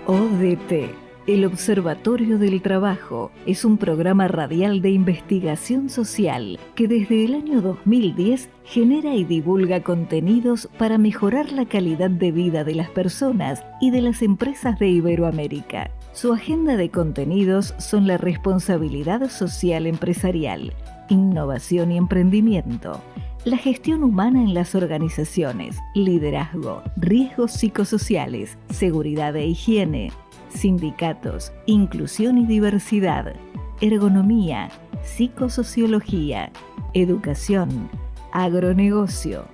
ODT, el Observatorio del Trabajo, es un programa radial de investigación social que desde el año 2010 genera y divulga contenidos para mejorar la calidad de vida de las personas y de las empresas de Iberoamérica. Su agenda de contenidos son la responsabilidad social empresarial, innovación y emprendimiento, la gestión humana en las organizaciones, liderazgo, riesgos psicosociales, seguridad e higiene, sindicatos, inclusión y diversidad, ergonomía, psicosociología, educación, agronegocio,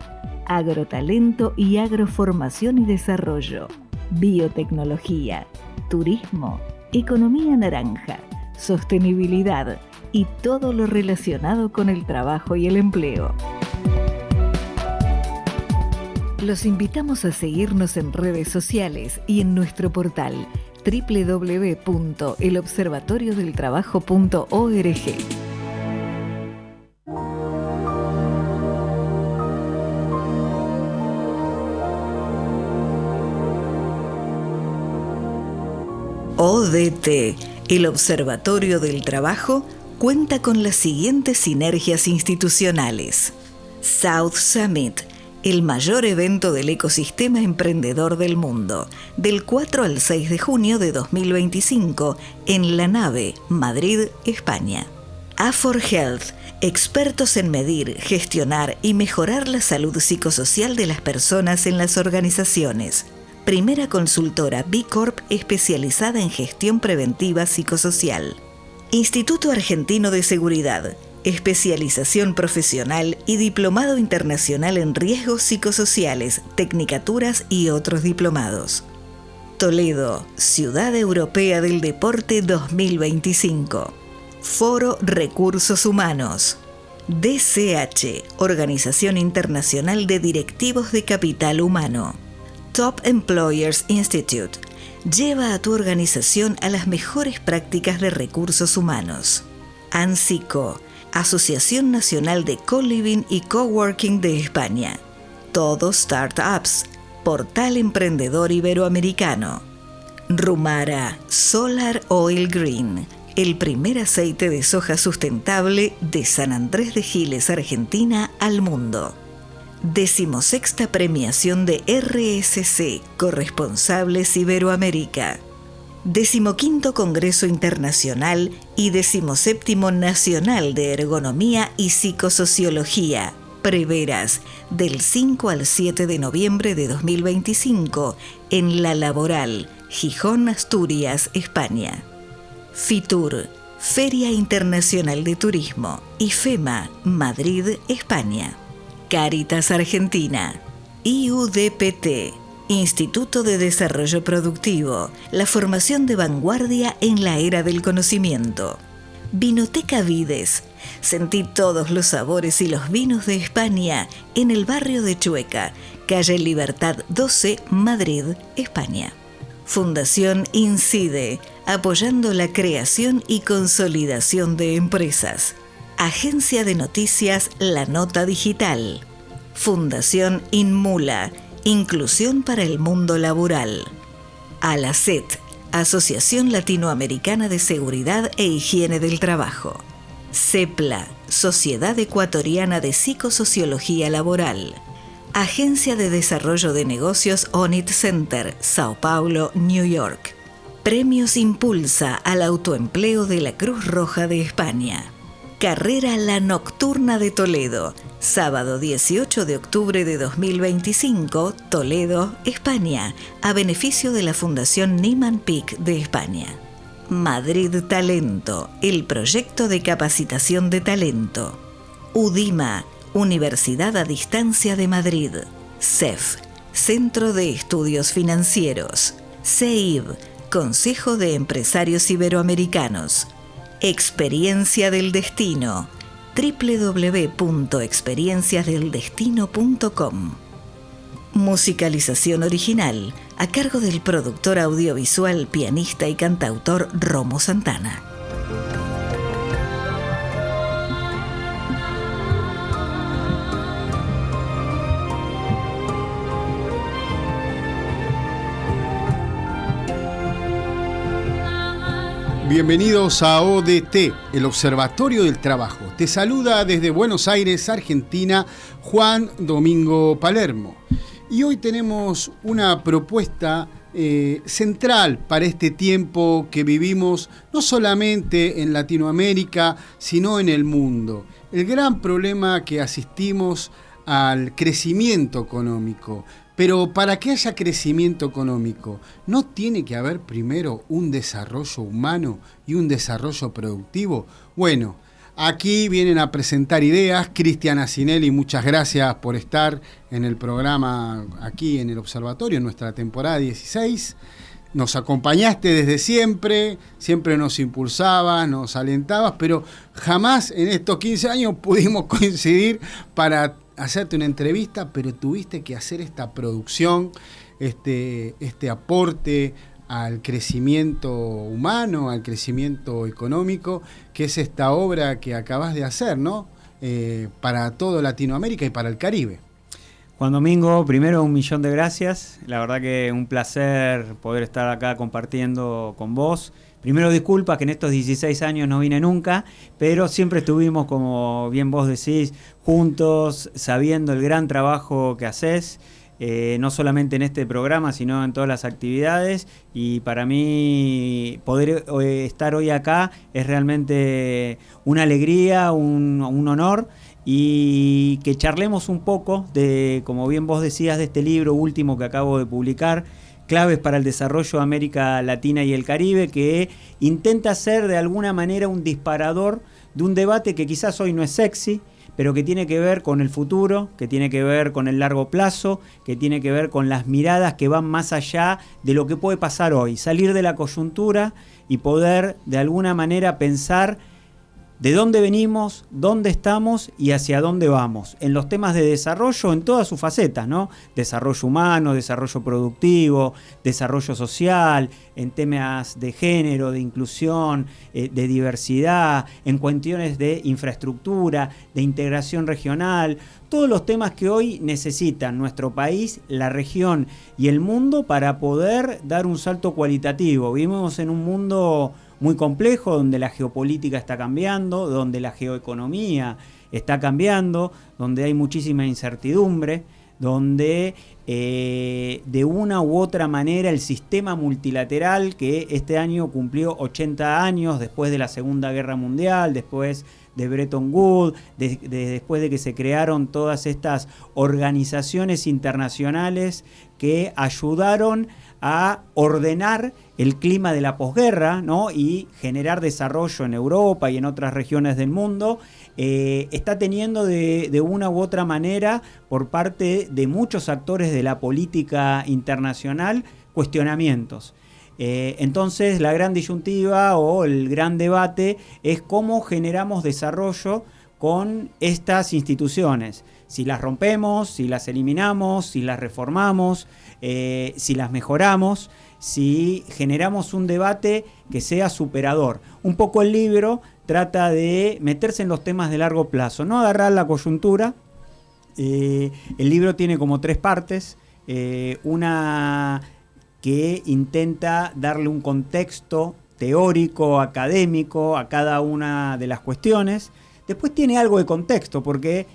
agrotalento y agroformación y desarrollo, biotecnología, turismo, economía naranja, sostenibilidad y todo lo relacionado con el trabajo y el empleo. Los invitamos a seguirnos en redes sociales y en nuestro portal www.elobservatoriodeltrabajo.org. ODT, el Observatorio del Trabajo, cuenta con las siguientes sinergias institucionales. South Summit, el mayor evento del ecosistema emprendedor del mundo, del 4 al 6 de junio de 2025, en La Nave, Madrid, España. A4Health, expertos en medir, gestionar y mejorar la salud psicosocial de las personas en las organizaciones. Primera consultora B Corp especializada en gestión preventiva psicosocial. Instituto Argentino de Seguridad, especialización profesional y diplomado internacional en riesgos psicosociales, tecnicaturas y otros diplomados. Toledo, Ciudad Europea del Deporte 2025. Foro Recursos Humanos. DCH, Organización Internacional de Directivos de Capital Humano. Top Employers Institute. Lleva a tu organización a las mejores prácticas de recursos humanos. ANSICO, Asociación Nacional de Co-Living y Coworking de España. Todo Startups, Portal Emprendedor Iberoamericano. Rumara, Solar Oil Green, el primer aceite de soja sustentable de San Andrés de Giles, Argentina, al mundo. 16ª premiación de RSC, Corresponsables Iberoamérica. 15º Congreso Internacional y 17º Nacional de Ergonomía y Psicosociología, Preveras, del 5 al 7 de noviembre de 2025, en La Laboral, Gijón, Asturias, España. FITUR, Feria Internacional de Turismo, IFEMA, Madrid, España. Cáritas Argentina. IUDPT, Instituto de Desarrollo Productivo, la formación de vanguardia en la era del conocimiento. Vinoteca Vides, sentí todos los sabores y los vinos de España en el barrio de Chueca, calle Libertad 12, Madrid, España. Fundación Incide, apoyando la creación y consolidación de empresas. Agencia de Noticias La Nota Digital. Fundación Inmula, Inclusión para el Mundo Laboral. ALACET, Asociación Latinoamericana de Seguridad e Higiene del Trabajo. CEPLA, Sociedad Ecuatoriana de Psicosociología Laboral. Agencia de Desarrollo de Negocios ONIT Center, Sao Paulo, New York. Premios Impulsa al Autoempleo de la Cruz Roja de España. Carrera La Nocturna de Toledo, sábado 18 de octubre de 2025, Toledo, España, a beneficio de la Fundación Nieman Pick de España. Madrid Talento, el proyecto de capacitación de talento. UDIMA, Universidad a Distancia de Madrid. CEF, Centro de Estudios Financieros. CEIB, Consejo de Empresarios Iberoamericanos. Experiencia del Destino, www.experienciasdeldestino.com. Musicalización original, a cargo del productor audiovisual, pianista y cantautor Romo Santana. Bienvenidos a ODT, el Observatorio del Trabajo. Te saluda desde Buenos Aires, Argentina, Juan Domingo Palermo. Y hoy tenemos una propuesta central para este tiempo que vivimos, no solamente en Latinoamérica, sino en el mundo. El gran problema que asistimos al crecimiento económico. Pero para que haya crecimiento económico, ¿no tiene que haber primero un desarrollo humano y un desarrollo productivo? Bueno, aquí vienen a presentar ideas. Cristian Asinelli, muchas gracias por estar en el programa aquí en el Observatorio, en nuestra temporada 16. Nos acompañaste desde siempre, siempre nos impulsabas, nos alentabas, pero jamás en estos 15 años pudimos coincidir para hacerte una entrevista, pero tuviste que hacer esta producción, este aporte al crecimiento humano, al crecimiento económico, que es esta obra que acabas de hacer, ¿no? Para toda Latinoamérica y para el Caribe. Juan Domingo, primero 1.000.000 de gracias. La verdad que un placer poder estar acá compartiendo con vos. Primero disculpa que en estos 16 años no vine nunca, pero siempre estuvimos, como bien vos decís, juntos, sabiendo el gran trabajo que haces, no solamente en este programa, sino en todas las actividades. Y para mí poder estar hoy acá es realmente una alegría, un honor. Y que charlemos un poco de, como bien vos decías, de este libro último que acabo de publicar, Claves para el Desarrollo de América Latina y el Caribe, que intenta ser de alguna manera un disparador de un debate que quizás hoy no es sexy, pero que tiene que ver con el futuro, que tiene que ver con el largo plazo, que tiene que ver con las miradas que van más allá de lo que puede pasar hoy, salir de la coyuntura y poder de alguna manera pensar de dónde venimos, dónde estamos y hacia dónde vamos. En los temas de desarrollo, en todas sus facetas, ¿no? Desarrollo humano, desarrollo productivo, desarrollo social, en temas de género, de inclusión, de diversidad, en cuestiones de infraestructura, de integración regional. Todos los temas que hoy necesitan nuestro país, la región y el mundo para poder dar un salto cualitativo. Vivimos en un mundo muy complejo, donde la geopolítica está cambiando, donde la geoeconomía está cambiando, donde hay muchísima incertidumbre, donde de una u otra manera el sistema multilateral, que este año cumplió 80 años después de la Segunda Guerra Mundial, después de Bretton Woods, después de que se crearon todas estas organizaciones internacionales que ayudaron a ordenar el clima de la posguerra, ¿no? Y generar desarrollo en Europa y en otras regiones del mundo, está teniendo de una u otra manera, por parte de muchos actores de la política internacional, cuestionamientos. Entonces la gran disyuntiva o el gran debate es cómo generamos desarrollo con estas instituciones. Si las rompemos, si las eliminamos, si las reformamos, si las mejoramos, si generamos un debate que sea superador. Un poco el libro trata de meterse en los temas de largo plazo, no agarrar la coyuntura. El libro tiene como 3 partes. Una que intenta darle un contexto teórico, académico a cada una de las cuestiones. Después tiene algo de contexto, porque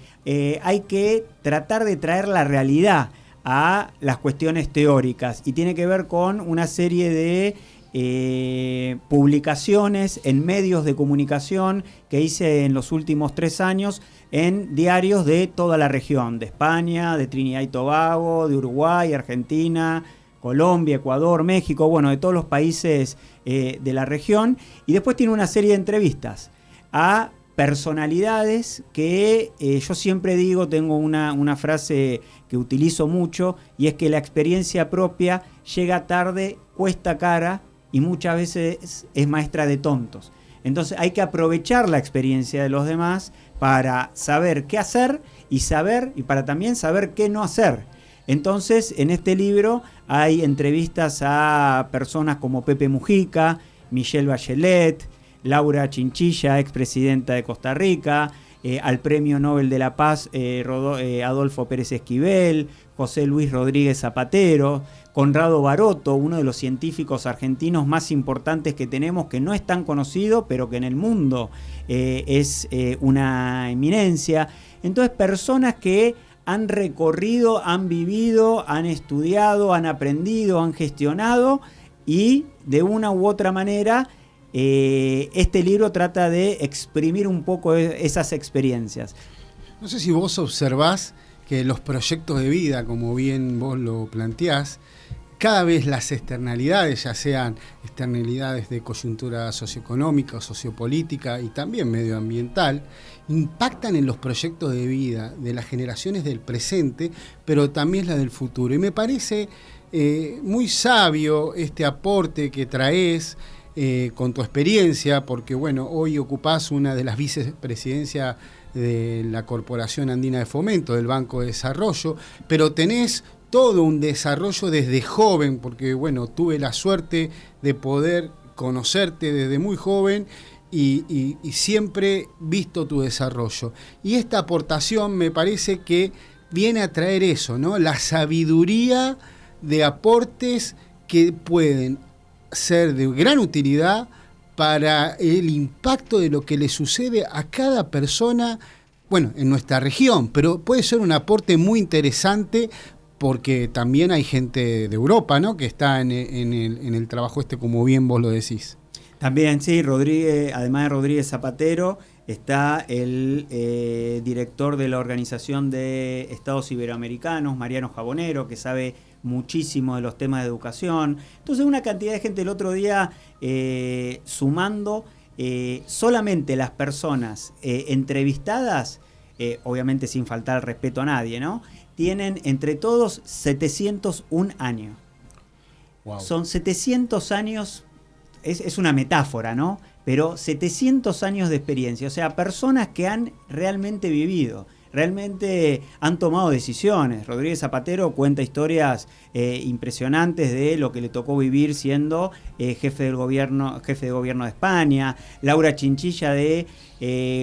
hay que tratar de traer la realidad a las cuestiones teóricas, y tiene que ver con una serie de publicaciones en medios de comunicación que hice en los últimos 3 años en diarios de toda la región, de España, de Trinidad y Tobago, de Uruguay, Argentina, Colombia, Ecuador, México, bueno, de todos los países de la región. Y después tiene una serie de entrevistas a personalidades que yo siempre digo, tengo una frase que utilizo mucho, y es que la experiencia propia llega tarde, cuesta cara y muchas veces es maestra de tontos. Entonces hay que aprovechar la experiencia de los demás para saber qué hacer y para también saber qué no hacer. Entonces, en este libro hay entrevistas a personas como Pepe Mujica, Michelle Bachelet, Laura Chinchilla, expresidenta de Costa Rica, al Premio Nobel de la Paz Adolfo Pérez Esquivel, José Luis Rodríguez Zapatero, Conrado Baroto, uno de los científicos argentinos más importantes que tenemos, que no es tan conocido, pero que en el mundo es una eminencia. Entonces, personas que han recorrido, han vivido, han estudiado, han aprendido, han gestionado y de una u otra manera este libro trata de exprimir un poco esas experiencias. No sé si vos observás que los proyectos de vida, como bien vos lo planteás, cada vez las externalidades, ya sean externalidades de coyuntura socioeconómica o sociopolítica y también medioambiental, impactan en los proyectos de vida de las generaciones del presente, pero también las del futuro. Y me parece muy sabio este aporte que traes con tu experiencia, porque bueno, hoy ocupás una de las vicepresidencias de la Corporación Andina de Fomento, del Banco de Desarrollo, pero tenés todo un desarrollo desde joven, porque bueno, tuve la suerte de poder conocerte desde muy joven y siempre visto tu desarrollo. Y esta aportación me parece que viene a traer eso, ¿no? La sabiduría de aportes que pueden ser de gran utilidad para el impacto de lo que le sucede a cada persona, bueno, en nuestra región, pero puede ser un aporte muy interesante porque también hay gente de Europa, ¿no?, que está en el trabajo como bien vos lo decís. También, sí, además de Rodríguez Zapatero, está el director de la Organización de Estados Iberoamericanos, Mariano Jabonero, que sabe muchísimo de los temas de educación. Entonces, una cantidad de gente el otro día sumando solamente las personas entrevistadas, obviamente sin faltar el respeto a nadie, ¿no?, tienen entre todos 701 años. Wow. Son 700 años, es una metáfora, ¿no?, pero 700 años de experiencia, o sea, personas que han realmente vivido, realmente han tomado decisiones. Rodríguez Zapatero cuenta historias impresionantes de lo que le tocó vivir siendo jefe de gobierno de España. Laura Chinchilla de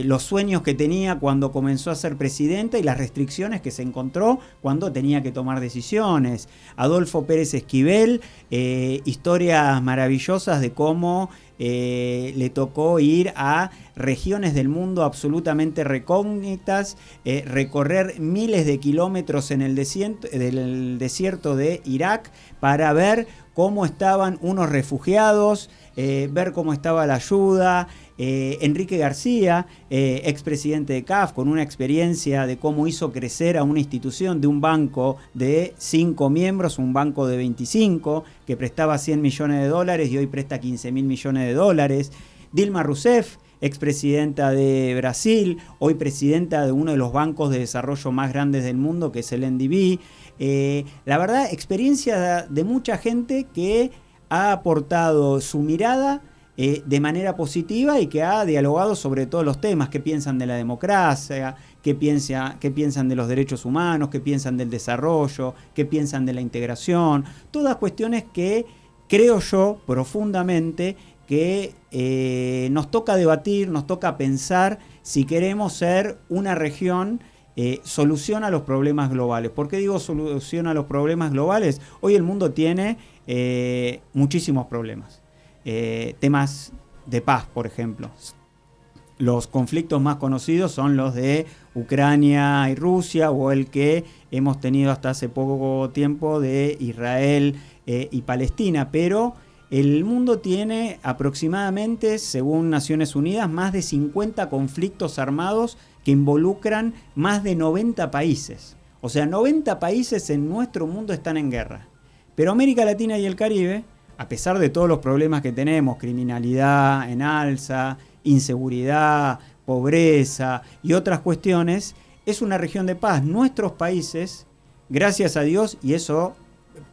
los sueños que tenía cuando comenzó a ser presidenta y las restricciones que se encontró cuando tenía que tomar decisiones. Adolfo Pérez Esquivel, historias maravillosas de cómo le tocó ir a regiones del mundo absolutamente recógnitas, recorrer miles de kilómetros en el desierto de Irak para ver cómo estaban unos refugiados, ver cómo estaba la ayuda. Enrique García, expresidente de CAF, con una experiencia de cómo hizo crecer a una institución de un banco de 5 miembros, un banco de 25, que prestaba $100 millones y hoy presta $15.000 millones. Dilma Rousseff, expresidenta de Brasil, hoy presidenta de uno de los bancos de desarrollo más grandes del mundo, que es el NDB. La verdad, experiencia de mucha gente que ha aportado su mirada de manera positiva y que ha dialogado sobre todos los temas. ¿Qué piensan de la democracia? ¿Qué piensan de los derechos humanos? ¿Qué piensan del desarrollo? ¿Qué piensan de la integración? Todas cuestiones que creo yo profundamente que nos toca debatir, nos toca pensar si queremos ser una región solución a los problemas globales. ¿Por qué digo solución a los problemas globales? Hoy el mundo tiene muchísimos problemas. Temas de paz, por ejemplo. Los conflictos más conocidos son los de Ucrania y Rusia, o el que hemos tenido hasta hace poco tiempo de Israel y Palestina, pero el mundo tiene aproximadamente, según Naciones Unidas, más de 50 conflictos armados que involucran más de 90 países. O sea, 90 países en nuestro mundo están en guerra. Pero América Latina y el Caribe, a pesar de todos los problemas que tenemos, criminalidad en alza, inseguridad, pobreza y otras cuestiones, es una región de paz. Nuestros países, gracias a Dios, y eso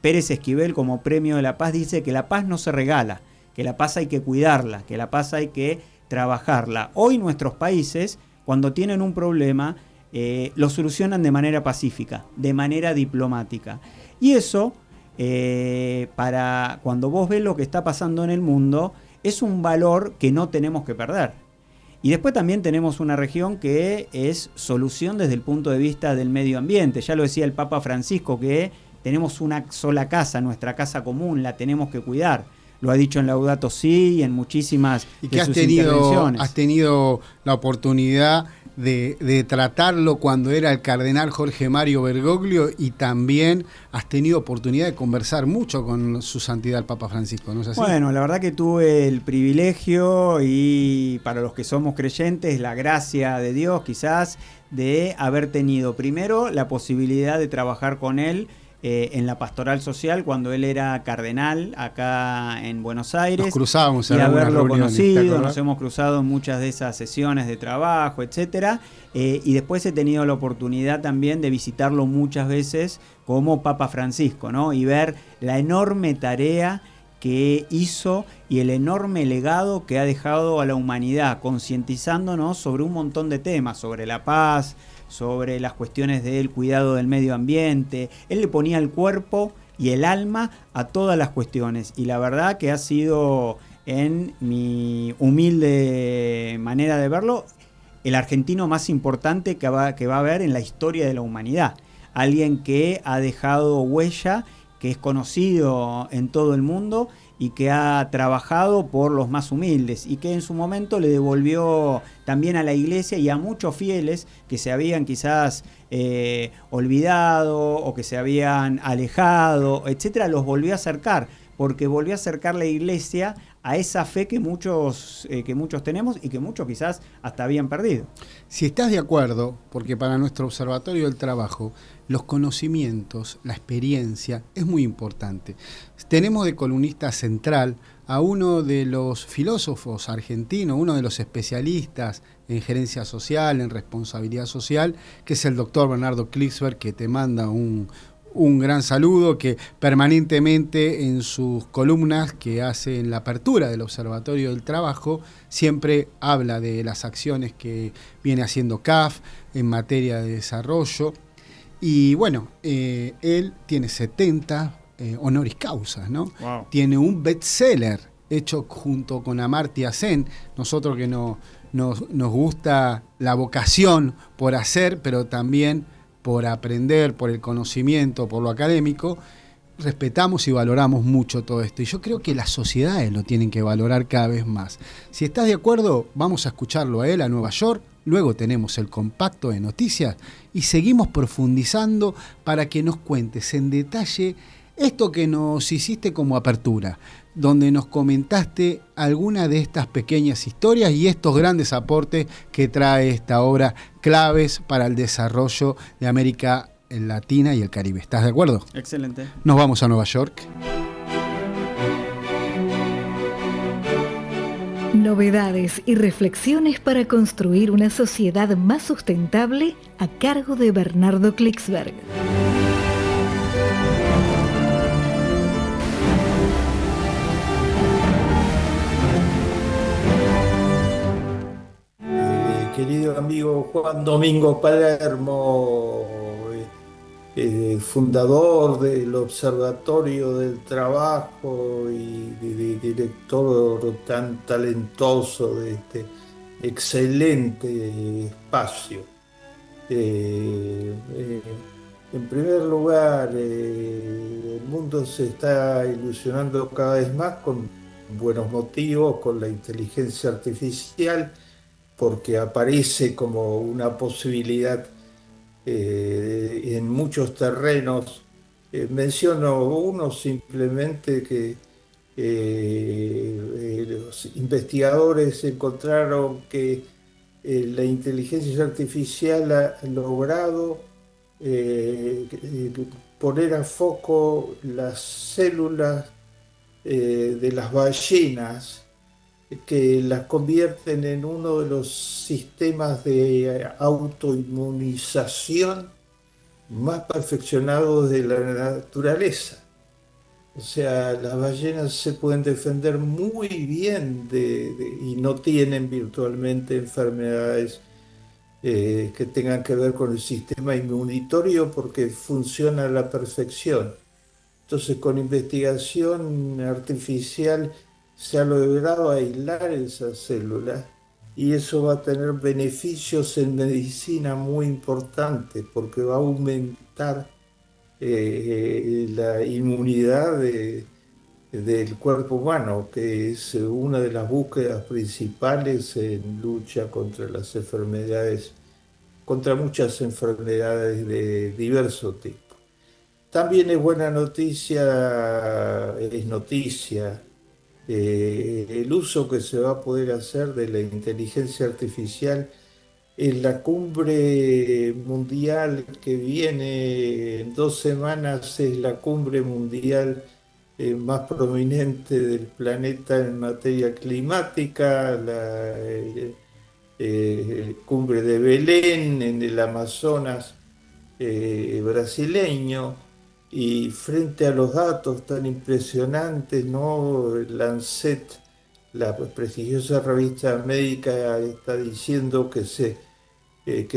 Pérez Esquivel como Premio de la Paz dice que la paz no se regala, que la paz hay que cuidarla, que la paz hay que trabajarla. Hoy nuestros países, cuando tienen un problema, lo solucionan de manera pacífica, de manera diplomática. Y eso, para cuando vos ves lo que está pasando en el mundo, es un valor que no tenemos que perder. Y después también tenemos una región que es solución desde el punto de vista del medio ambiente. Ya lo decía el Papa Francisco, que tenemos una sola casa, nuestra casa común, la tenemos que cuidar. Lo ha dicho en Laudato Si y en muchísimas de sus intervenciones. Has tenido la oportunidad de tratarlo cuando era el cardenal Jorge Mario Bergoglio, y también has tenido oportunidad de conversar mucho con su santidad el Papa Francisco, ¿no es así? Bueno, la verdad que tuve el privilegio, y para los que somos creyentes, la gracia de Dios quizás, de haber tenido primero la posibilidad de trabajar con él en la pastoral social cuando él era cardenal acá en Buenos Aires. Nos cruzábamos en y haberlo reuniones, conocido, nos hemos cruzado en muchas de esas sesiones de trabajo, etcétera. Y después he tenido la oportunidad también de visitarlo muchas veces como Papa Francisco, ¿no? Y ver la enorme tarea que hizo y el enorme legado que ha dejado a la humanidad, concientizándonos sobre un montón de temas, sobre la paz, sobre las cuestiones del cuidado del medio ambiente. Él le ponía el cuerpo y el alma a todas las cuestiones, y la verdad que ha sido, en mi humilde manera de verlo, el argentino más importante que va a haber en la historia de la humanidad. Alguien que ha dejado huella, que es conocido en todo el mundo y que ha trabajado por los más humildes, y que en su momento le devolvió también a la Iglesia y a muchos fieles que se habían quizás olvidado o que se habían alejado, etcétera, los volvió a acercar, porque volvió a acercar la Iglesia a esa fe que muchos tenemos y que muchos quizás hasta habían perdido. Si estás de acuerdo, porque para nuestro Observatorio del Trabajo los conocimientos, la experiencia es muy importante. Tenemos de columnista central a uno de los filósofos argentinos, uno de los especialistas en gerencia social, en responsabilidad social, que es el doctor Bernardo Klicksberg, que te manda un gran saludo, que permanentemente en sus columnas que hace en la apertura del Observatorio del Trabajo siempre habla de las acciones que viene haciendo CAF en materia de desarrollo. Y bueno, él tiene 70 honoris causas, ¿no? Wow. Tiene un bestseller hecho junto con Amartya Sen. Nosotros que nos gusta la vocación por hacer, pero también por aprender, por el conocimiento, por lo académico, respetamos y valoramos mucho todo esto. Y yo creo que las sociedades lo tienen que valorar cada vez más. Si estás de acuerdo, vamos a escucharlo a él a Nueva York. Luego tenemos el compacto de noticias y seguimos profundizando para que nos cuentes en detalle esto que nos hiciste como apertura, donde nos comentaste alguna de estas pequeñas historias y estos grandes aportes que trae esta obra, claves para el desarrollo de América Latina y el Caribe. ¿Estás de acuerdo? Excelente. Nos vamos a Nueva York. Novedades y reflexiones para construir una sociedad más sustentable, a cargo de Bernardo Klicksberg. Querido amigo Juan Domingo Palermo, fundador del Observatorio del Trabajo y director tan talentoso de este excelente espacio. En primer lugar, el mundo se está ilusionando cada vez más, con buenos motivos, con la inteligencia artificial, porque aparece como una posibilidad en muchos terrenos. Menciono uno simplemente, que los investigadores encontraron que la inteligencia artificial ha logrado poner a foco las células de las ballenas, que las convierten en uno de los sistemas de autoinmunización más perfeccionados de la naturaleza. O sea, las ballenas se pueden defender muy bien y no tienen virtualmente enfermedades que tengan que ver con el sistema inmunitario, porque funciona a la perfección. Entonces, con investigación artificial se ha logrado aislar esas células, y eso va a tener beneficios en medicina muy importantes, porque va a aumentar la inmunidad del cuerpo humano, que es una de las búsquedas principales en lucha contra las enfermedades, contra muchas enfermedades de diverso tipo. También es buena noticia, es noticia, el uso que se va a poder hacer de la inteligencia artificial en la cumbre mundial que viene en 2 semanas. Es la cumbre mundial más prominente del planeta en materia climática, la cumbre de Belén en el Amazonas brasileño. Y frente a los datos tan impresionantes, ¿no? Lancet, la prestigiosa revista médica, está diciendo que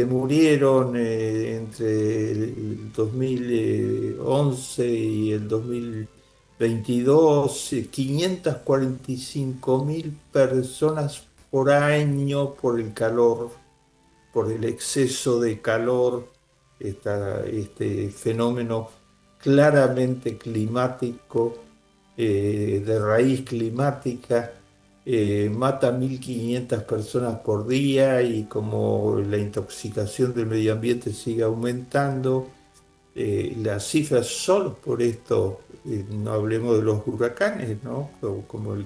murieron entre el 2011 y el 2022 545.000 personas por año por el calor, por el exceso de calor, este fenómeno claramente climático, de raíz climática. Mata 1.500 personas por día, y como la intoxicación del medio ambiente sigue aumentando, las cifras solo por esto, no hablemos de los huracanes, ¿no? Como el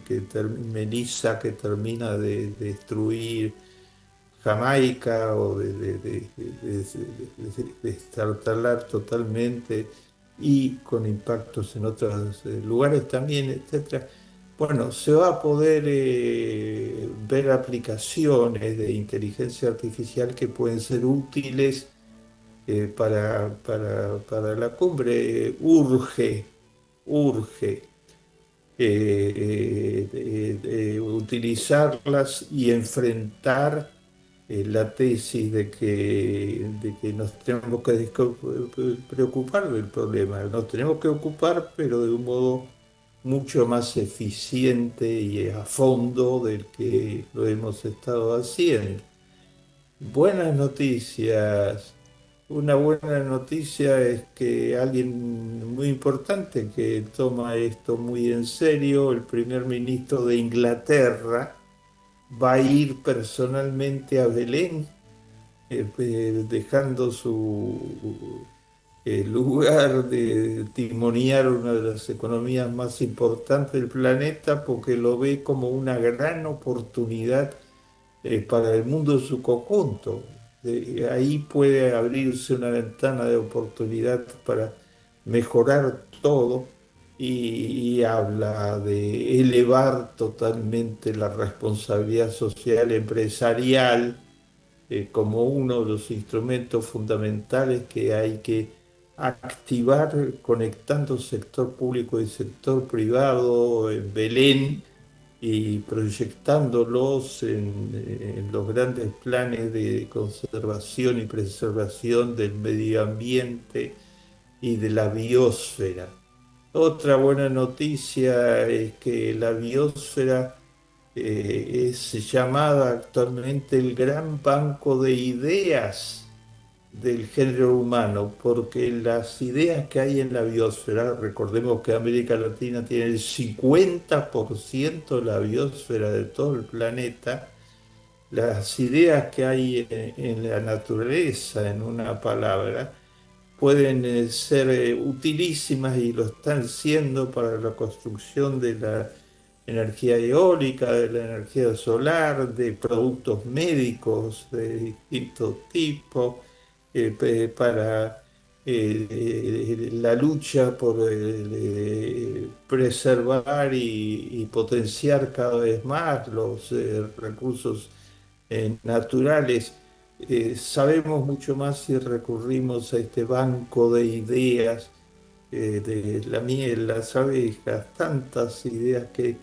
Melissa, que termina de destruir Jamaica, o de destartalar totalmente, y con impactos en otros lugares también, etcétera. Bueno, se va a poder ver aplicaciones de inteligencia artificial que pueden ser útiles para la cumbre. Urge utilizarlas y enfrentar la tesis de que nos tenemos que preocupar del problema. Nos tenemos que ocupar, pero de un modo mucho más eficiente y a fondo del que lo hemos estado haciendo. Buenas noticias. Una buena noticia es que alguien muy importante que toma esto muy en serio, el primer ministro de Inglaterra, va a ir personalmente a Belén, dejando su lugar de timonear una de las economías más importantes del planeta, porque lo ve como una gran oportunidad para el mundo en su conjunto. Ahí puede abrirse una ventana de oportunidad para mejorar todo, y habla de elevar totalmente la responsabilidad social empresarial como uno de los instrumentos fundamentales que hay que activar, conectando sector público y sector privado en Belén, y proyectándolos en los grandes planes de conservación y preservación del medio ambiente y de la biosfera. Otra buena noticia es que la biosfera es llamada actualmente el gran banco de ideas del género humano, porque las ideas que hay en la biosfera, recordemos que América Latina tiene el 50% de la biosfera de todo el planeta. Las ideas que hay en la naturaleza, en una palabra, pueden ser utilísimas, y lo están siendo, para la construcción de la energía eólica, de la energía solar, de productos médicos de distintos tipos, para la lucha por preservar y potenciar cada vez más los recursos naturales. Sabemos mucho más si recurrimos a este banco de ideas, de la miel, las abejas, tantas ideas que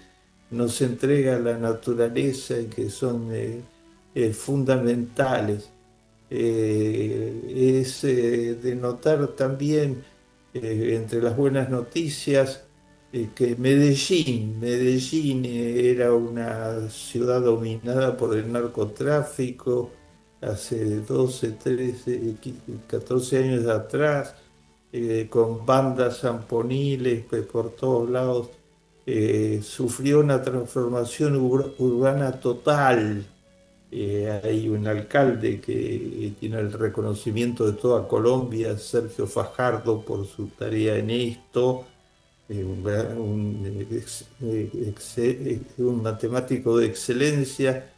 nos entrega la naturaleza y que son fundamentales. Es de notar también, entre las buenas noticias, que Medellín era una ciudad dominada por el narcotráfico hace 12, 13, 14 años atrás. con bandas zamponiles por todos lados, sufrió una transformación urbana total. Hay un alcalde que tiene el reconocimiento de toda Colombia, Sergio Fajardo, por su tarea en esto, un matemático de excelencia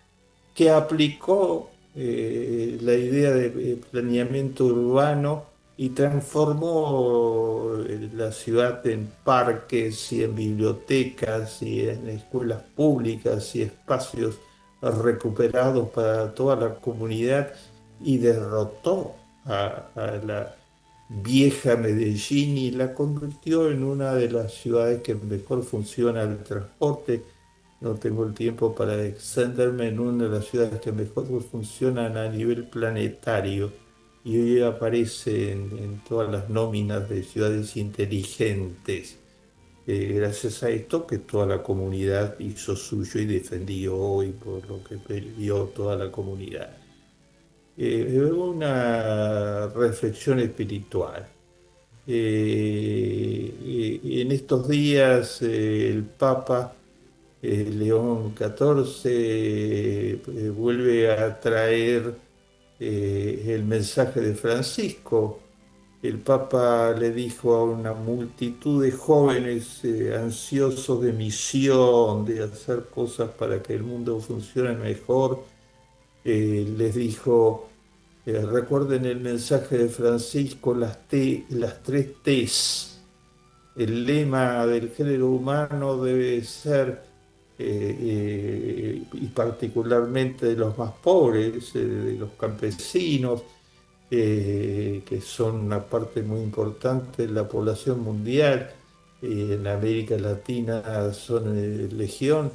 que aplicó la idea de planeamiento urbano y transformó la ciudad en parques y en bibliotecas y en escuelas públicas y espacios recuperados para toda la comunidad, y derrotó a la vieja Medellín y la convirtió en una de las ciudades que mejor funciona el transporte. No tengo el tiempo para extenderme, en una de las ciudades que mejor funcionan a nivel planetario, y hoy aparece en todas las nóminas de ciudades inteligentes. Gracias a esto que toda la comunidad hizo suyo y defendió hoy por lo que perdió toda la comunidad. Una reflexión espiritual. En estos días el Papa León XIV vuelve a traer el mensaje de Francisco. El Papa le dijo a una multitud de jóvenes ansiosos de misión, de hacer cosas para que el mundo funcione mejor, les dijo, recuerden el mensaje de Francisco, las tres T's. El lema del género humano debe ser, y particularmente de los más pobres, de los campesinos, que son una parte muy importante de la población mundial, en América Latina son legión,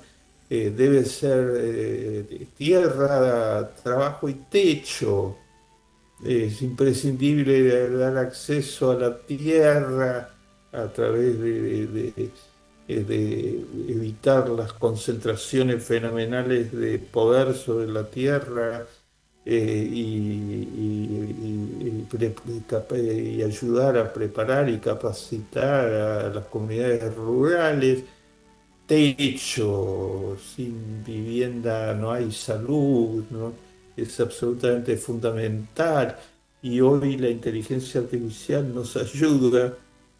debe ser tierra, trabajo y techo. Es imprescindible dar acceso a la tierra a través de evitar las concentraciones fenomenales de poder sobre la tierra, y ayudar a preparar y capacitar a las comunidades rurales. Techo, sin vivienda no hay salud, ¿no? Es absolutamente fundamental, y hoy la inteligencia artificial nos ayuda.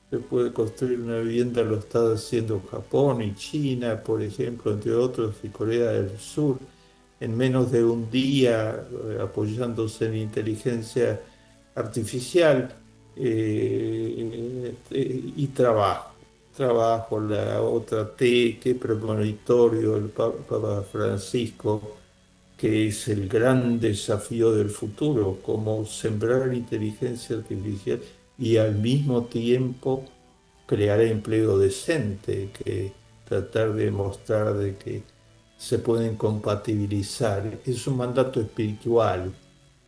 Se puede construir una vivienda, lo está haciendo Japón y China, por ejemplo, entre otros, y Corea del Sur, en menos de un día, apoyándose en inteligencia artificial, y trabajo, la otra T, que premonitorio el Papa Francisco, que es el gran desafío del futuro, cómo sembrar inteligencia artificial y al mismo tiempo crear empleo decente, que tratar de mostrar de que se pueden compatibilizar. Es un mandato espiritual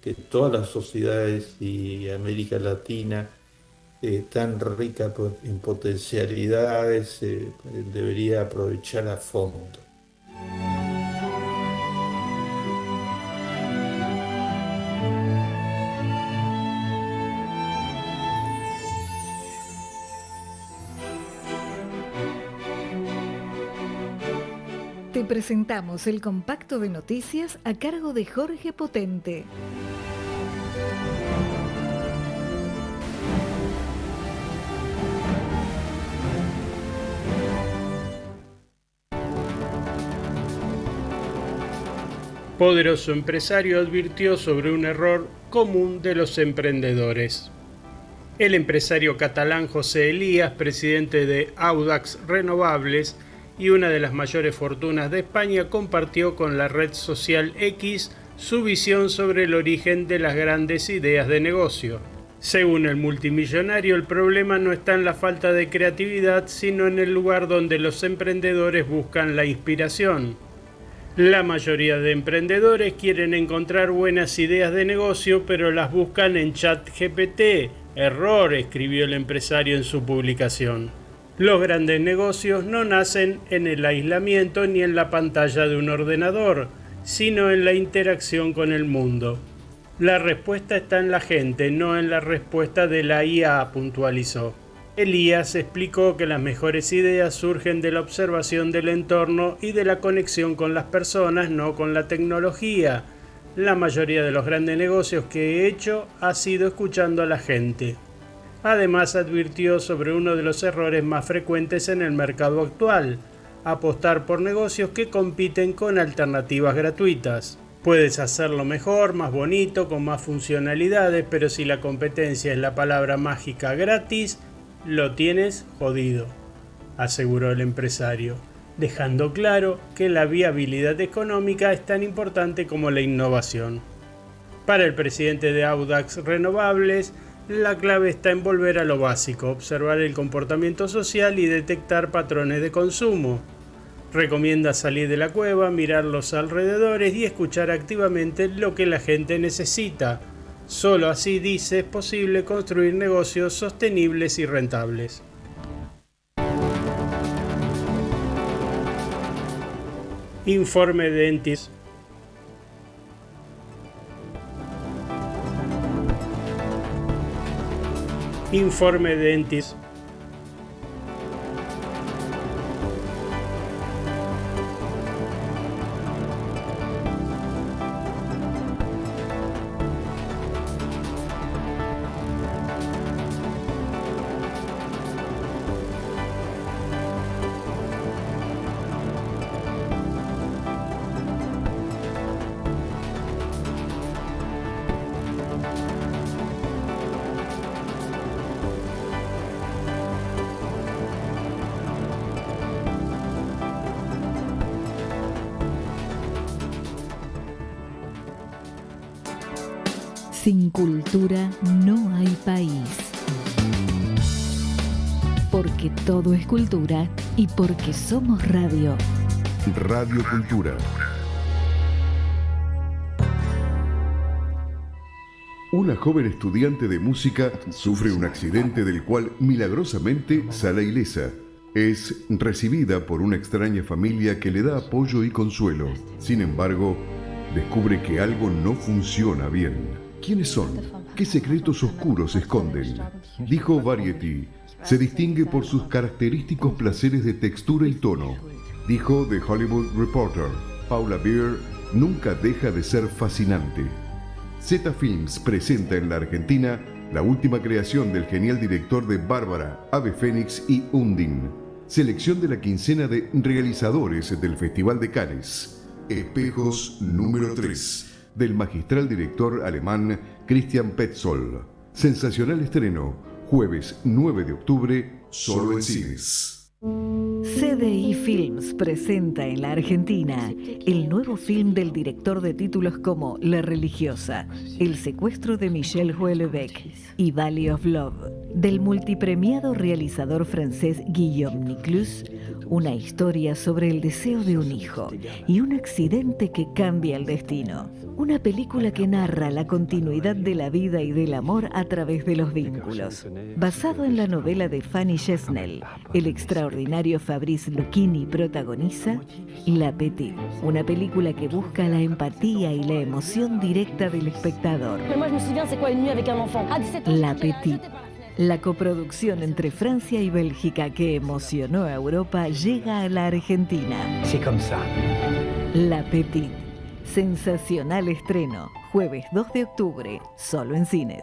que todas las sociedades, y América Latina, tan rica en potencialidades, debería aprovechar a fondo. Te presentamos el compacto de noticias a cargo de Jorge Potente. Poderoso empresario advirtió sobre un error común de los emprendedores. El empresario catalán José Elías, presidente de Audax Renovables y una de las mayores fortunas de España, compartió con la red social X su visión sobre el origen de las grandes ideas de negocio. Según el multimillonario, el problema no está en la falta de creatividad, sino en el lugar donde los emprendedores buscan la inspiración. La mayoría de emprendedores quieren encontrar buenas ideas de negocio, pero las buscan en ChatGPT. Error, escribió el empresario en su publicación. Los grandes negocios no nacen en el aislamiento ni en la pantalla de un ordenador, sino en la interacción con el mundo. La respuesta está en la gente, no en la respuesta de la IA, puntualizó. Elías explicó que las mejores ideas surgen de la observación del entorno y de la conexión con las personas, no con la tecnología. La mayoría de los grandes negocios que he hecho ha sido escuchando a la gente. Además, advirtió sobre uno de los errores más frecuentes en el mercado actual: apostar por negocios que compiten con alternativas gratuitas. Puedes hacerlo mejor, más bonito, con más funcionalidades, pero si la competencia es la palabra mágica gratis, lo tienes jodido, aseguró el empresario, dejando claro que la viabilidad económica es tan importante como la innovación. Para el presidente de Audax Renovables, la clave está en volver a lo básico, observar el comportamiento social y detectar patrones de consumo. Recomienda salir de la cueva, mirar los alrededores y escuchar activamente lo que la gente necesita. Solo así, dice, es posible construir negocios sostenibles y rentables. Informe de Entis. Informe de Entis. Sin cultura no hay país. Porque todo es cultura y porque somos radio. Radio Cultura. Una joven estudiante de música sufre un accidente del cual milagrosamente sale ilesa. Es recibida por una extraña familia que le da apoyo y consuelo. Sin embargo, descubre que algo no funciona bien. ¿Quiénes son? ¿Qué secretos oscuros esconden? Dijo Variety. Se distingue por sus característicos placeres de textura y tono. Dijo The Hollywood Reporter. Paula Beer nunca deja de ser fascinante. Zeta Films presenta en la Argentina la última creación del genial director de Bárbara, Ave Fénix y Undine. Selección de la quincena de realizadores del Festival de Cannes. Espejos número 3. Del magistral director alemán Christian Petzold. Sensacional estreno, jueves 9 de octubre, solo en cines. CDI Films presenta en la Argentina el nuevo film del director de títulos como La Religiosa, El secuestro de Michel Houellebecq y Valley of Love, del multipremiado realizador francés Guillaume Niclus, una historia sobre el deseo de un hijo y un accidente que cambia el destino. Una película que narra la continuidad de la vida y del amor a través de los vínculos. Basado en la novela de Fanny Chesnel, el extraordinario Fabrice Lucchini protagoniza La Petite, una película que busca la empatía y la emoción directa del espectador. La Petite, la coproducción entre Francia y Bélgica que emocionó a Europa, llega a la Argentina. La Petite. Sensacional estreno, jueves 2 de octubre, solo en cines.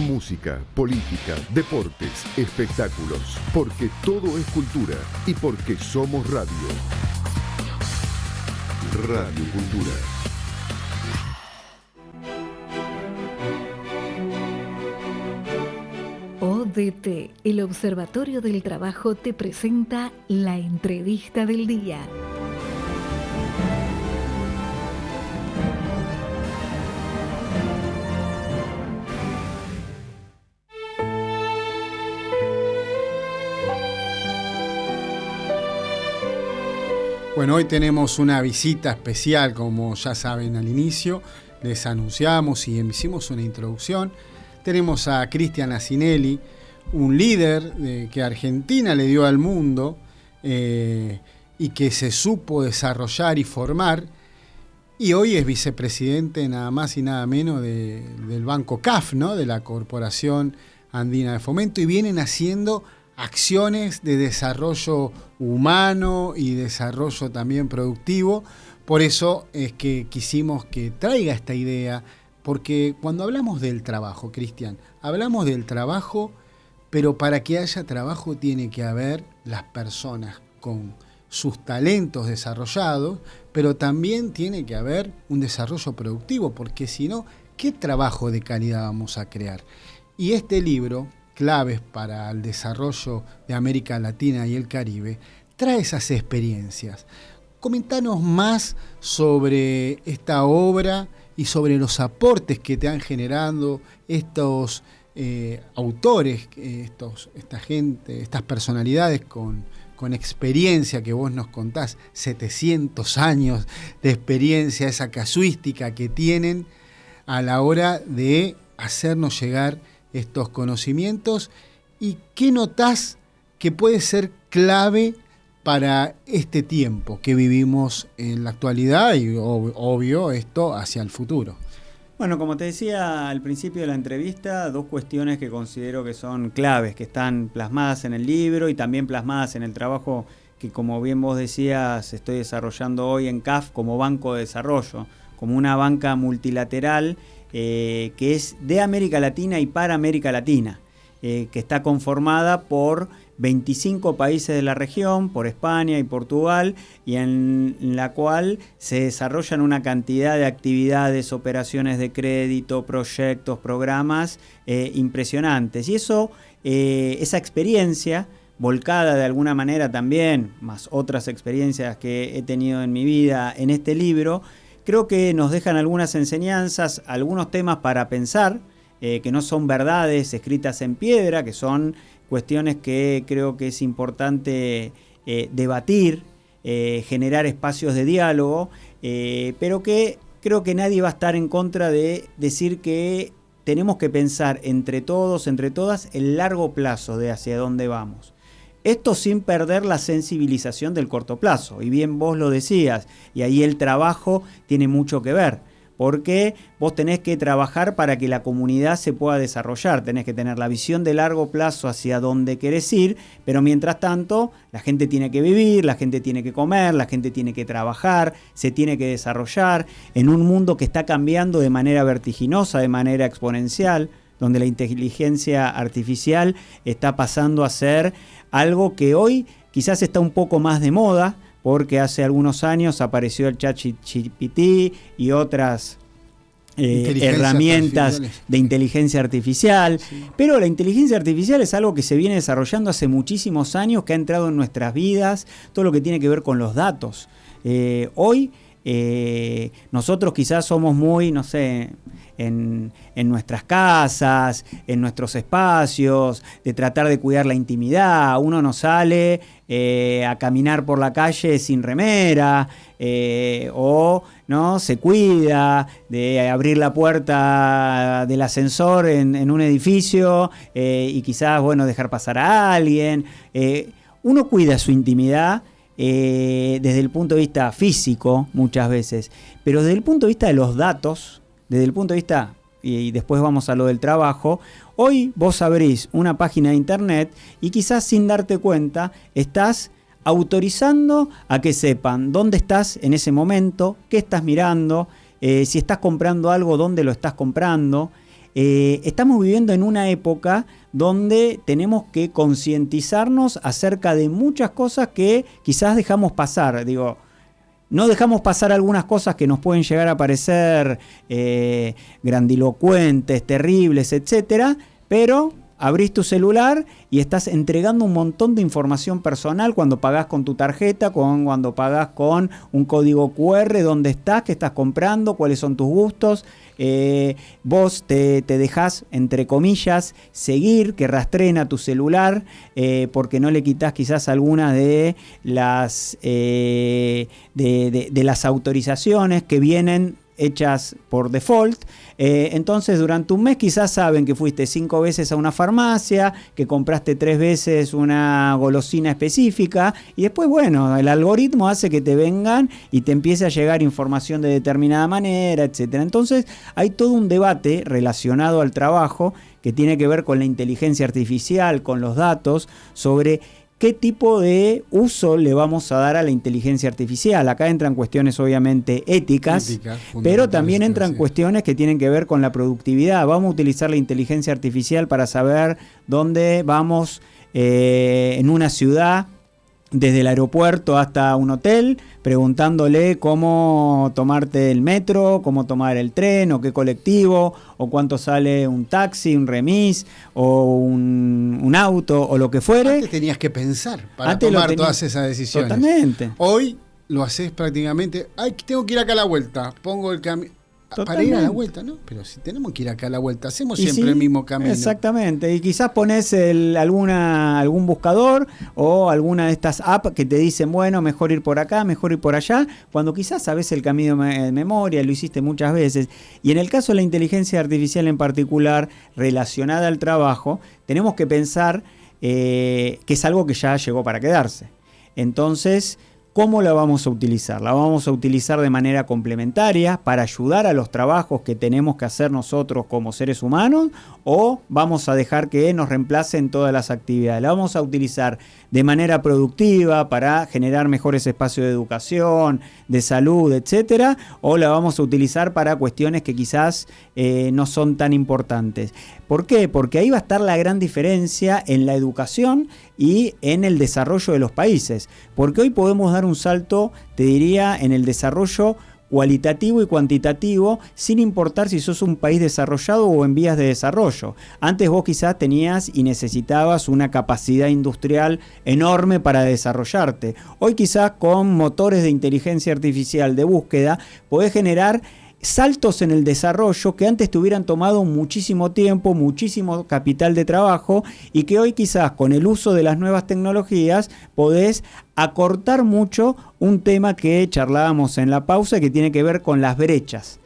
Música, política, deportes, espectáculos, porque todo es cultura y porque somos radio. Radio Cultura. ODT, el Observatorio del Trabajo, te presenta la entrevista del día. Bueno, hoy tenemos una visita especial, como ya saben al inicio, les anunciamos y hicimos una introducción. Tenemos a Cristian Asinelli, un líder que Argentina le dio al mundo, y que se supo desarrollar y formar, y hoy es vicepresidente nada más y nada menos del Banco CAF, ¿no? De la Corporación Andina de Fomento, y vienen haciendo acciones de desarrollo humano y desarrollo también productivo. Por eso es que quisimos que traiga esta idea, porque cuando hablamos del trabajo, Cristian, hablamos del trabajo, pero para que haya trabajo tiene que haber las personas con sus talentos desarrollados, pero también tiene que haber un desarrollo productivo, porque si no, ¿qué trabajo de calidad vamos a crear? Y este libro, Claves para el Desarrollo de América Latina y el Caribe, trae esas experiencias. Comentanos más sobre esta obra y sobre los aportes que te han generado estos autores, esta gente, estas personalidades con experiencia que vos nos contás, 700 años de experiencia, esa casuística que tienen a la hora de hacernos llegar estos conocimientos. ¿Y qué notás que puede ser clave para este tiempo que vivimos en la actualidad y obvio esto hacia el futuro? Bueno, como te decía al principio de la entrevista, dos cuestiones que considero que son claves, que están plasmadas en el libro y también plasmadas en el trabajo que, como bien vos decías, estoy desarrollando hoy en CAF como Banco de Desarrollo, como una banca multilateral que es de América Latina y para América Latina, que está conformada por 25 países de la región, por España y Portugal, y en la cual se desarrollan una cantidad de actividades, operaciones de crédito, proyectos, programas impresionantes. Y eso, esa experiencia, volcada de alguna manera también, más otras experiencias que he tenido en mi vida en este libro, creo que nos dejan algunas enseñanzas, algunos temas para pensar, que no son verdades escritas en piedra, que son cuestiones que creo que es importante debatir, generar espacios de diálogo, pero que creo que nadie va a estar en contra de decir que tenemos que pensar entre todos, entre todas, el largo plazo de hacia dónde vamos. Esto sin perder la sensibilización del corto plazo, y bien vos lo decías, y ahí el trabajo tiene mucho que ver. Porque vos tenés que trabajar para que la comunidad se pueda desarrollar, tenés que tener la visión de largo plazo hacia dónde querés ir, pero mientras tanto la gente tiene que vivir, la gente tiene que comer, la gente tiene que trabajar, se tiene que desarrollar en un mundo que está cambiando de manera vertiginosa, de manera exponencial, donde la inteligencia artificial está pasando a ser algo que hoy quizás está un poco más de moda, porque hace algunos años apareció el ChatGPT y otras herramientas de inteligencia artificial. Sí. Pero la inteligencia artificial es algo que se viene desarrollando hace muchísimos años, que ha entrado en nuestras vidas, todo lo que tiene que ver con los datos. Hoy nosotros quizás somos muy, no sé, en nuestras casas, en nuestros espacios, de tratar de cuidar la intimidad. Uno no sale a caminar por la calle sin remera, o no se cuida de abrir la puerta del ascensor en un edificio y quizás, bueno, dejar pasar a alguien. Uno cuida su intimidad desde el punto de vista físico muchas veces, pero desde el punto de vista de los datos, desde el punto de vista, y después vamos a lo del trabajo, hoy vos abrís una página de internet y quizás sin darte cuenta estás autorizando a que sepan dónde estás en ese momento, qué estás mirando, si estás comprando algo, dónde lo estás comprando. Estamos viviendo en una época donde tenemos que concientizarnos acerca de muchas cosas que quizás dejamos pasar. Digo, no dejamos pasar algunas cosas que nos pueden llegar a parecer grandilocuentes, terribles, etcétera, pero abrís tu celular y estás entregando un montón de información personal cuando pagás con tu tarjeta, cuando pagás con un código QR, dónde estás, qué estás comprando, cuáles son tus gustos. Vos te dejás, entre comillas, seguir, que rastreen a tu celular, porque no le quitas quizás alguna de las de las autorizaciones que vienen hechas por default. Entonces durante un mes quizás saben que fuiste 5 veces a una farmacia, que compraste 3 veces una golosina específica, y después, bueno, el algoritmo hace que te vengan y te empiece a llegar información de determinada manera, etcétera. Entonces hay todo un debate relacionado al trabajo que tiene que ver con la inteligencia artificial, con los datos, sobre qué tipo de uso le vamos a dar a la inteligencia artificial. Acá entran cuestiones obviamente éticas, pero también entran cuestiones que tienen que ver con la productividad. Vamos a utilizar la inteligencia artificial para saber dónde vamos en una ciudad, desde el aeropuerto hasta un hotel, preguntándole cómo tomarte el metro, cómo tomar el tren o qué colectivo, o cuánto sale un taxi, un remis o un auto o lo que fuere. Antes tenías que pensar para tomar todas esas decisiones. Totalmente. Hoy lo haces prácticamente, ay, tengo que ir acá a la vuelta, pongo el camino. Para ir a la vuelta, ¿no? Pero si tenemos que ir acá a la vuelta, hacemos siempre el mismo camino. Exactamente, y quizás pones algún buscador o alguna de estas apps que te dicen, bueno, mejor ir por acá, mejor ir por allá, cuando quizás sabes el camino en memoria, lo hiciste muchas veces. Y en el caso de la inteligencia artificial en particular, relacionada al trabajo, tenemos que pensar que es algo que ya llegó para quedarse. Entonces, ¿cómo la vamos a utilizar? La vamos a utilizar de manera complementaria para ayudar a los trabajos que tenemos que hacer nosotros como seres humanos, o vamos a dejar que nos reemplacen todas las actividades. La vamos a utilizar de manera productiva para generar mejores espacios de educación, de salud, etcétera, o la vamos a utilizar para cuestiones que quizás no son tan importantes. ¿Por qué? Porque ahí va a estar la gran diferencia en la educación y en el desarrollo de los países. Porque hoy podemos dar un salto, te diría, en el desarrollo cualitativo y cuantitativo, sin importar si sos un país desarrollado o en vías de desarrollo. Antes vos quizás tenías y necesitabas una capacidad industrial enorme para desarrollarte. Hoy quizás con motores de inteligencia artificial de búsqueda podés generar saltos en el desarrollo que antes te hubieran tomado muchísimo tiempo, muchísimo capital de trabajo, y que hoy quizás con el uso de las nuevas tecnologías podés acortar mucho un tema que charlábamos en la pausa, que tiene que ver con las brechas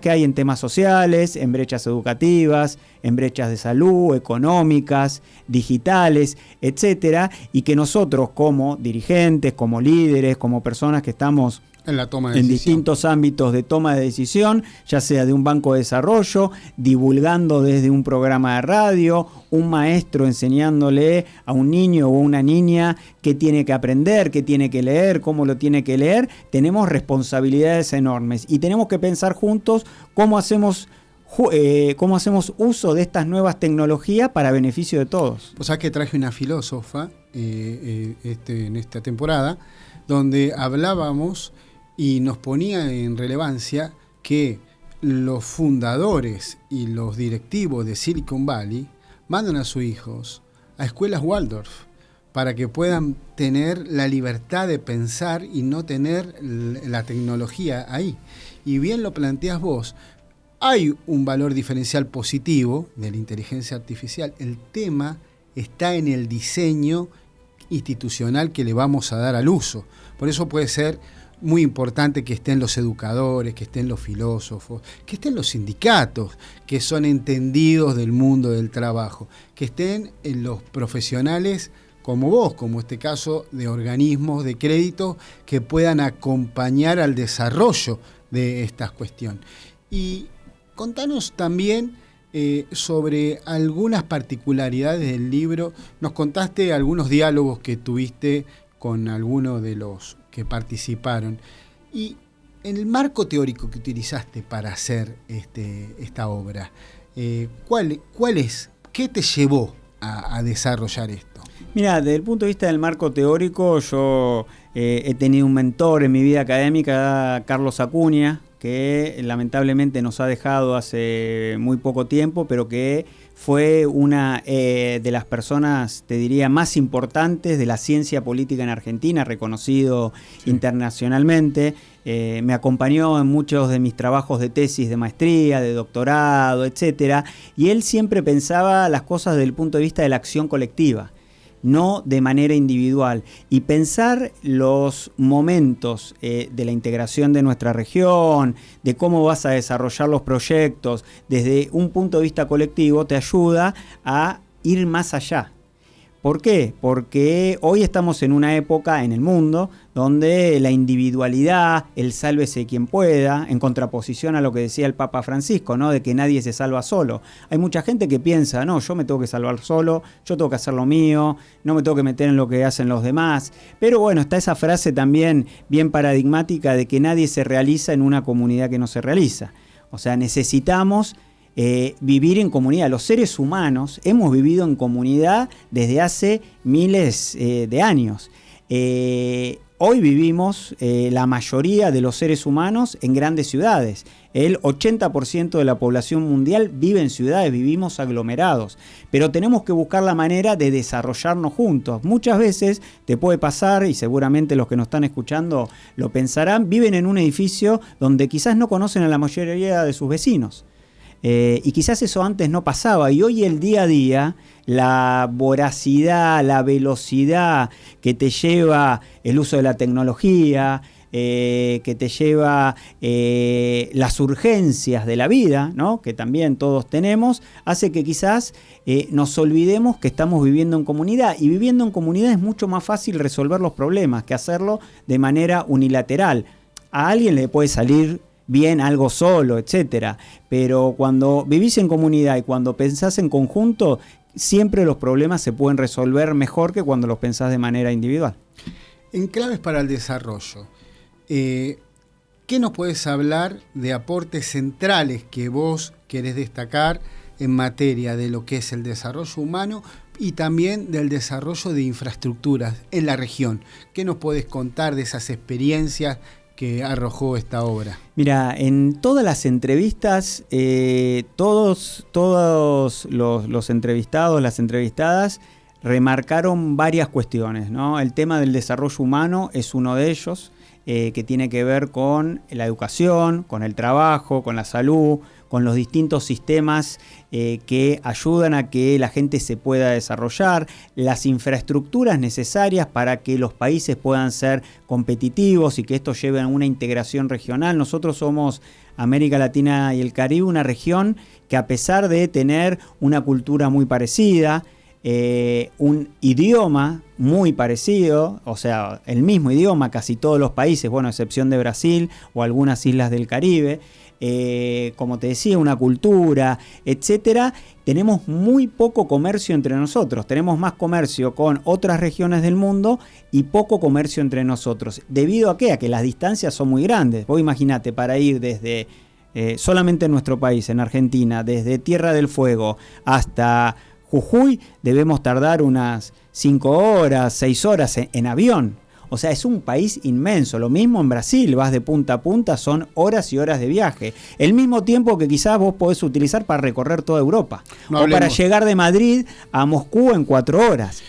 que hay en temas sociales, en brechas educativas, en brechas de salud, económicas, digitales, etcétera, y que nosotros como dirigentes, como líderes, como personas que estamos en distintos ámbitos de toma de decisión, ya sea de un banco de desarrollo, divulgando desde un programa de radio, un maestro enseñándole a un niño o una niña qué tiene que aprender, qué tiene que leer, cómo lo tiene que leer, tenemos responsabilidades enormes y tenemos que pensar juntos cómo hacemos uso de estas nuevas tecnologías para beneficio de todos. O sea que traje una filósofa en esta temporada donde hablábamos y nos ponía en relevancia que los fundadores y los directivos de Silicon Valley mandan a sus hijos a escuelas Waldorf para que puedan tener la libertad de pensar y no tener la tecnología ahí. Y bien lo planteas vos, hay un valor diferencial positivo de la inteligencia artificial. El tema está en el diseño institucional que le vamos a dar al uso. Por eso puede ser muy importante que estén los educadores, que estén los filósofos, que estén los sindicatos, que son entendidos del mundo del trabajo, que estén los profesionales como vos, como este caso de organismos de crédito que puedan acompañar al desarrollo de estas cuestiones. Y contanos también sobre algunas particularidades del libro. Nos contaste algunos diálogos que tuviste con algunos de los que participaron. Y en el marco teórico que utilizaste para hacer esta obra, ¿cuál es? ¿Qué te llevó a desarrollar esto? Mira, desde el punto de vista del marco teórico, yo he tenido un mentor en mi vida académica, Carlos Acuña, que lamentablemente nos ha dejado hace muy poco tiempo, pero que fue una de las personas, te diría, más importantes de la ciencia política en Argentina, reconocido internacionalmente. Me acompañó en muchos de mis trabajos de tesis de maestría, de doctorado, etcétera, y él siempre pensaba las cosas desde el punto de vista de la acción colectiva. no de manera individual. Y pensar los momentos de la integración de nuestra región, de cómo vas a desarrollar los proyectos desde un punto de vista colectivo, te ayuda a ir más allá. ¿Por qué? Porque hoy estamos en una época en el mundo donde la individualidad, el sálvese quien pueda, en contraposición a lo que decía el Papa Francisco, ¿no? De que nadie se salva solo. Hay mucha gente que piensa, no, yo me tengo que salvar solo, yo tengo que hacer lo mío, no me tengo que meter en lo que hacen los demás. Pero bueno, está esa frase también bien paradigmática de que nadie se realiza en una comunidad que no se realiza. O sea, necesitamos vivir en comunidad. Los seres humanos hemos vivido en comunidad desde hace miles de años. Hoy vivimos la mayoría de los seres humanos en grandes ciudades. El 80% de la población mundial vive en ciudades, vivimos aglomerados. Pero tenemos que buscar la manera de desarrollarnos juntos. Muchas veces te puede pasar, y seguramente los que nos están escuchando lo pensarán, viven en un edificio donde quizás no conocen a la mayoría de sus vecinos. Y quizás eso antes no pasaba, y hoy el día a día, la voracidad, la velocidad que te lleva el uso de la tecnología, que te lleva las urgencias de la vida, ¿no? Que también todos tenemos, hace que quizás nos olvidemos que estamos viviendo en comunidad, y viviendo en comunidad es mucho más fácil resolver los problemas que hacerlo de manera unilateral. A alguien le puede salir bien algo solo, etcétera, pero cuando vivís en comunidad y cuando pensás en conjunto, siempre los problemas se pueden resolver mejor que cuando los pensás de manera individual. En Claves para el Desarrollo, ¿qué nos puedes hablar de aportes centrales que vos querés destacar en materia de lo que es el desarrollo humano y también del desarrollo de infraestructuras en la región? ¿Qué nos podés contar de esas experiencias que arrojó esta obra? Mira, en todas las entrevistas, todos los entrevistados, las entrevistadas, remarcaron varias cuestiones, ¿no? El tema del desarrollo humano es uno de ellos, que tiene que ver con la educación, con el trabajo, con la salud, con los distintos sistemas que ayudan a que la gente se pueda desarrollar, las infraestructuras necesarias para que los países puedan ser competitivos y que esto lleve a una integración regional. Nosotros somos América Latina y el Caribe, una región que, a pesar de tener una cultura muy parecida, un idioma muy parecido, o sea, el mismo idioma, casi todos los países, bueno, a excepción de Brasil o algunas islas del Caribe, como te decía, una cultura, etcétera. Tenemos muy poco comercio entre nosotros, tenemos más comercio con otras regiones del mundo y poco comercio entre nosotros. ¿Debido a qué? A que las distancias son muy grandes. Vos imaginate, para ir desde, solamente en nuestro país, en Argentina, desde Tierra del Fuego hasta Jujuy, debemos tardar unas 5 horas, 6 horas en avión. O sea, es un país inmenso. Lo mismo en Brasil, vas de punta a punta, son horas y horas de viaje. El mismo tiempo que quizás vos podés utilizar para recorrer toda Europa. O para llegar de Madrid a Moscú en 4 horas.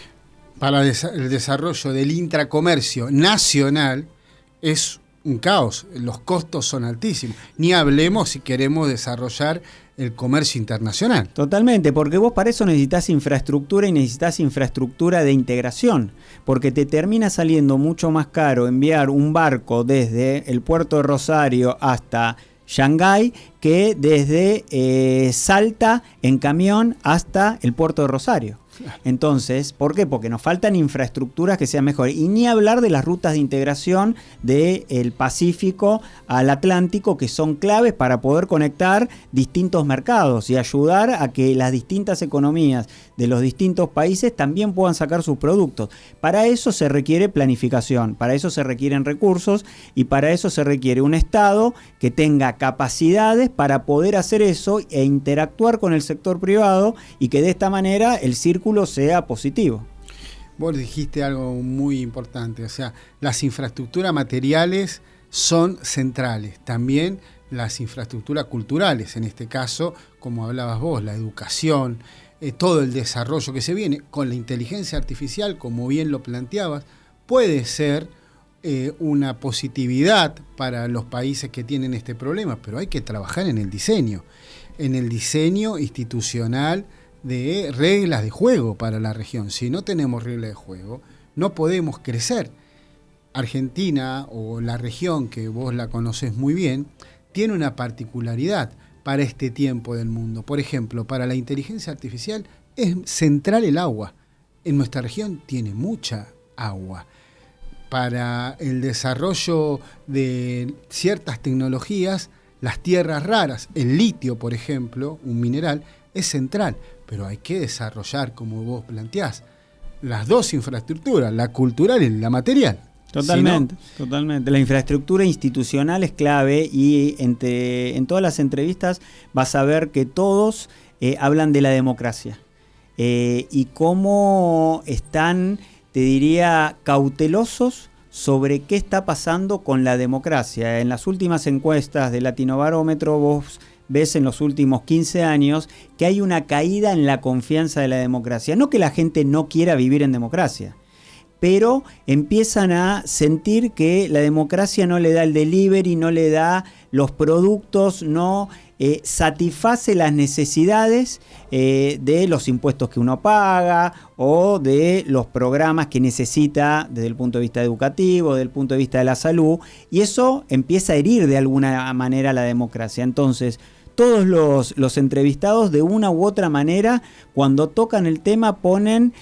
Para el desarrollo del intracomercio nacional es un caos. Los costos son altísimos. Ni hablemos si queremos desarrollar el comercio internacional. Totalmente, porque vos para eso necesitas infraestructura y necesitas infraestructura de integración, porque te termina saliendo mucho más caro enviar un barco desde el puerto de Rosario hasta Shanghái que desde Salta en camión hasta el puerto de Rosario. Entonces, ¿por qué? Porque nos faltan infraestructuras que sean mejores. Y ni hablar de las rutas de integración del Pacífico al Atlántico, que son claves para poder conectar distintos mercados y ayudar a que las distintas economías de los distintos países también puedan sacar sus productos. Para eso se requiere planificación, para eso se requieren recursos y para eso se requiere un Estado que tenga capacidades para poder hacer eso e interactuar con el sector privado y que de esta manera el círculo sea positivo. Vos dijiste algo muy importante, o sea, las infraestructuras materiales son centrales, también las infraestructuras culturales, en este caso, como hablabas vos, la educación, todo el desarrollo que se viene con la inteligencia artificial, como bien lo planteabas, puede ser una positividad para los países que tienen este problema, pero hay que trabajar en el diseño institucional de reglas de juego para la región. Si no tenemos reglas de juego, no podemos crecer. Argentina, o la región que vos la conocés muy bien, tiene una particularidad para este tiempo del mundo. Por ejemplo, para la inteligencia artificial es central el agua. En nuestra región tiene mucha agua. Para el desarrollo de ciertas tecnologías, las tierras raras, el litio, por ejemplo, un mineral, es central, pero hay que desarrollar, como vos planteás, las dos infraestructuras, la cultural y la material. Totalmente, Si no, totalmente. La infraestructura institucional es clave y en todas las entrevistas vas a ver que todos hablan de la democracia y cómo están, te diría, cautelosos sobre qué está pasando con la democracia. En las últimas encuestas de Latinobarómetro vos ves en los últimos 15 años que hay una caída en la confianza de la democracia. No que la gente no quiera vivir en democracia, pero empiezan a sentir que la democracia no le da el delivery, no le da los productos, no satisface las necesidades de los impuestos que uno paga o de los programas que necesita desde el punto de vista educativo, desde el punto de vista de la salud, y eso empieza a herir de alguna manera la democracia. Entonces, todos los entrevistados de una u otra manera, cuando tocan el tema, ponen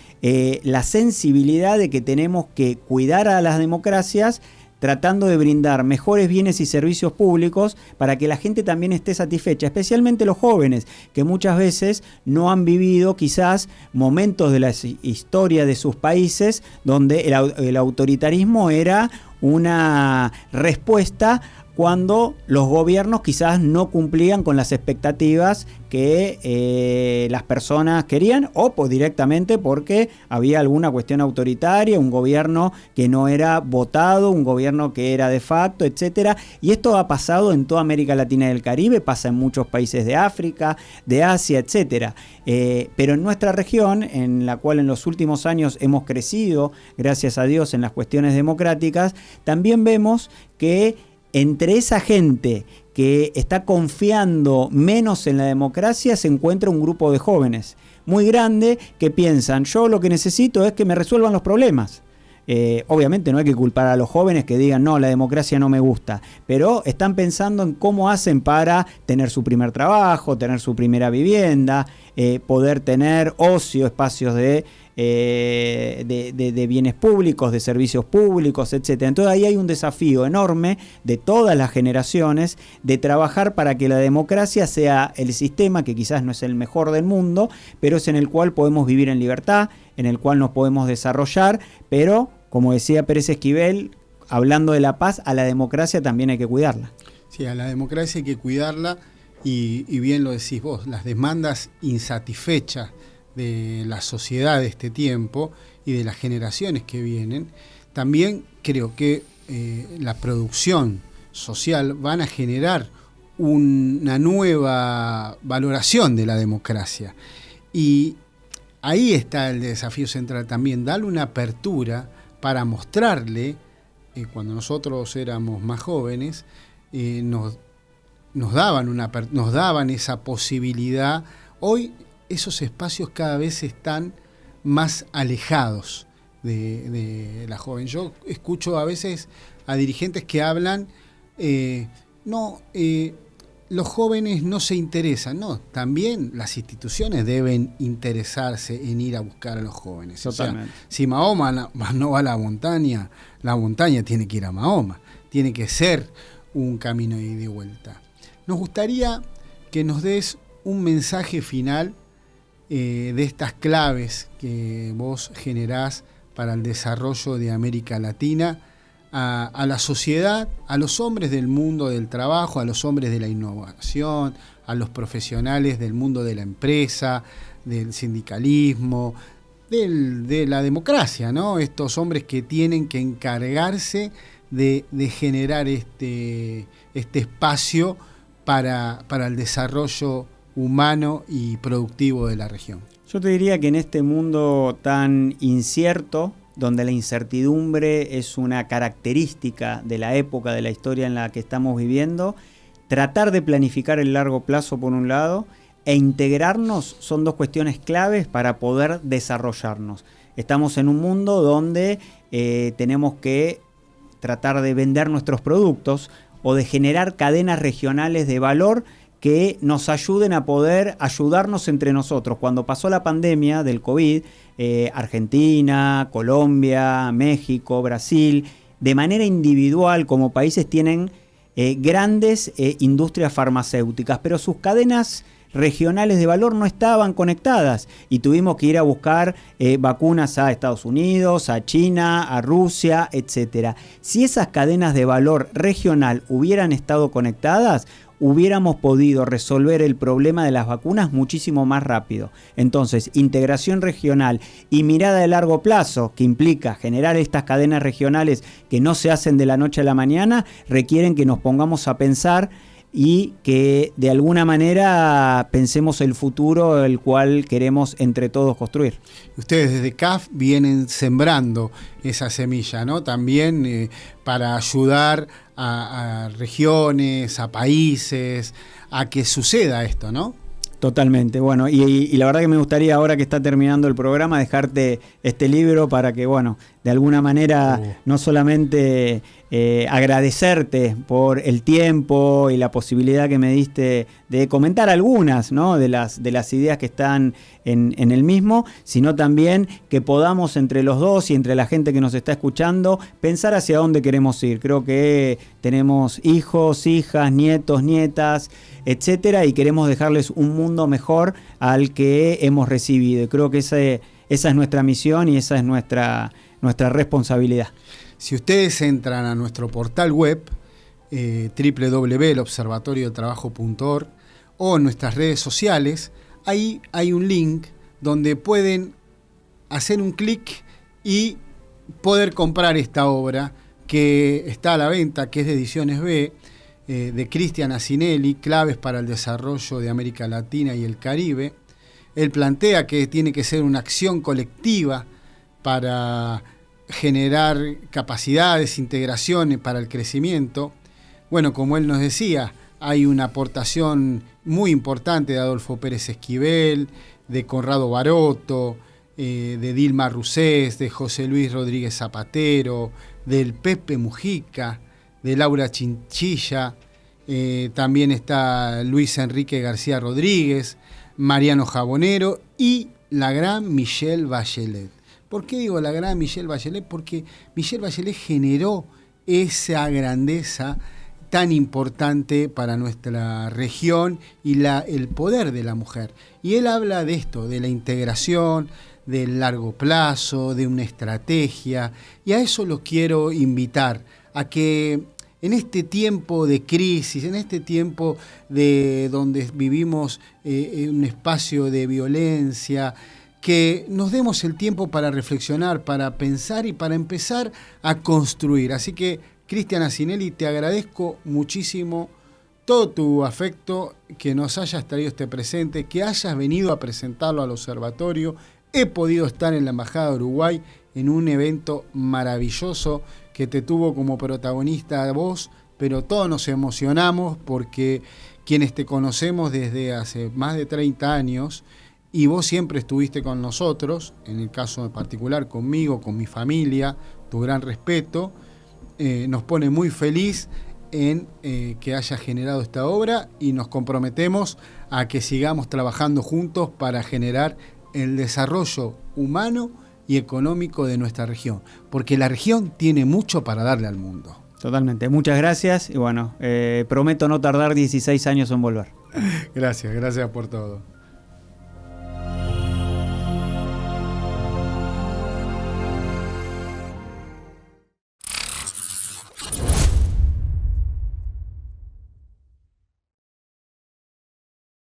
la sensibilidad de que tenemos que cuidar a las democracias, tratando de brindar mejores bienes y servicios públicos para que la gente también esté satisfecha, especialmente los jóvenes, que muchas veces no han vivido quizás momentos de la historia de sus países donde el autoritarismo era una respuesta cuando los gobiernos quizás no cumplían con las expectativas que las personas querían, o pues directamente porque había alguna cuestión autoritaria, un gobierno que no era votado, un gobierno que era de facto, etcétera. Y esto ha pasado en toda América Latina y el Caribe, pasa en muchos países de África, de Asia, etcétera. Pero en nuestra región, en la cual en los últimos años hemos crecido, gracias a Dios, en las cuestiones democráticas, también vemos que entre esa gente que está confiando menos en la democracia se encuentra un grupo de jóvenes muy grande que piensan, yo lo que necesito es que me resuelvan los problemas. Obviamente no hay que culpar a los jóvenes que digan, no, la democracia no me gusta, pero están pensando en cómo hacen para tener su primer trabajo, tener su primera vivienda, poder tener ocio, espacios de bienes públicos, de servicios públicos, etc. Entonces ahí hay un desafío enorme de todas las generaciones de trabajar para que la democracia sea el sistema que quizás no es el mejor del mundo, pero es en el cual podemos vivir en libertad, en el cual nos podemos desarrollar, pero como decía Pérez Esquivel, hablando de la paz, a la democracia también hay que cuidarla. Sí, a la democracia hay que cuidarla y bien lo decís vos, las demandas insatisfechas de la sociedad de este tiempo y de las generaciones que vienen, también creo que la producción social van a generar una nueva valoración de la democracia. Y ahí está el desafío central también, darle una apertura para mostrarle, cuando nosotros éramos más jóvenes, nos daban esa posibilidad. Hoy esos espacios cada vez están más alejados de la joven. Yo escucho a veces a dirigentes que hablan, los jóvenes no se interesan. No, también las instituciones deben interesarse en ir a buscar a los jóvenes. Totalmente. O sea, si Mahoma no va a la montaña tiene que ir a Mahoma. Tiene que ser un camino de ida y vuelta. Nos gustaría que nos des un mensaje final de estas claves que vos generás para el desarrollo de América Latina, a la sociedad, a los hombres del mundo del trabajo, a los hombres de la innovación, a los profesionales del mundo de la empresa, del sindicalismo, de la democracia, ¿no? Estos hombres que tienen que encargarse de generar este espacio para el desarrollo humano y productivo de la región. Yo te diría que en este mundo tan incierto, donde la incertidumbre es una característica de la época, de la historia en la que estamos viviendo, tratar de planificar el largo plazo por un lado e integrarnos son dos cuestiones claves para poder desarrollarnos. Estamos en un mundo donde tenemos que tratar de vender nuestros productos o de generar cadenas regionales de valor que nos ayuden a poder ayudarnos entre nosotros. Cuando pasó la pandemia del COVID, Argentina, Colombia, México, Brasil, de manera individual como países tienen grandes industrias farmacéuticas, pero sus cadenas regionales de valor no estaban conectadas y tuvimos que ir a buscar vacunas a Estados Unidos, a China, a Rusia, etc. Si esas cadenas de valor regional hubieran estado conectadas, hubiéramos podido resolver el problema de las vacunas muchísimo más rápido. Entonces, integración regional y mirada de largo plazo, que implica generar estas cadenas regionales que no se hacen de la noche a la mañana, requieren que nos pongamos a pensar y que de alguna manera pensemos el futuro el cual queremos entre todos construir. Ustedes desde CAF vienen sembrando esa semilla, ¿no? También para ayudar a regiones, a países, a que suceda esto, ¿no? Totalmente. Bueno, y la verdad que me gustaría, ahora que está terminando el programa, dejarte este libro para que, bueno, de alguna manera no solamente agradecerte por el tiempo y la posibilidad que me diste de comentar algunas, ¿no?, de las ideas que están en el mismo, sino también que podamos entre los dos y entre la gente que nos está escuchando pensar hacia dónde queremos ir. Creo que tenemos hijos, hijas, nietos, nietas, etcétera, y queremos dejarles un mundo mejor al que hemos recibido. Y creo que esa es nuestra misión y esa es nuestra responsabilidad. Si ustedes entran a nuestro portal web, www.elobservatoriodeltrabajo.org, o en nuestras redes sociales, ahí hay un link donde pueden hacer un clic y poder comprar esta obra que está a la venta, que es de Ediciones B, de Cristian Asinelli, Claves para el Desarrollo de América Latina y el Caribe. Él plantea que tiene que ser una acción colectiva para generar capacidades, integraciones para el crecimiento. Bueno, como él nos decía, hay una aportación muy importante de Adolfo Pérez Esquivel, de Conrado Baroto, de Dilma Rousseff, de José Luis Rodríguez Zapatero, del Pepe Mujica, de Laura Chinchilla, también está Luis Enrique García Rodríguez, Mariano Jabonero y la gran Michelle Bachelet. ¿Por qué digo la gran Michelle Bachelet? Porque Michelle Bachelet generó esa grandeza tan importante para nuestra región y el poder de la mujer. Y él habla de esto, de la integración, del largo plazo, de una estrategia, y a eso los quiero invitar, a que en este tiempo de crisis, en este tiempo de donde vivimos un espacio de violencia, que nos demos el tiempo para reflexionar, para pensar y para empezar a construir. Así que, Cristian Asinelli, te agradezco muchísimo todo tu afecto, que nos hayas traído este presente, que hayas venido a presentarlo al observatorio. He podido estar en la Embajada de Uruguay en un evento maravilloso que te tuvo como protagonista a vos, pero todos nos emocionamos porque quienes te conocemos desde hace más de 30 años, y vos siempre estuviste con nosotros, en el caso en particular conmigo, con mi familia, tu gran respeto, nos pone muy feliz en que hayas generado esta obra, y nos comprometemos a que sigamos trabajando juntos para generar el desarrollo humano y económico de nuestra región, porque la región tiene mucho para darle al mundo. Totalmente, muchas gracias y bueno, prometo no tardar 16 años en volver. Gracias por todo.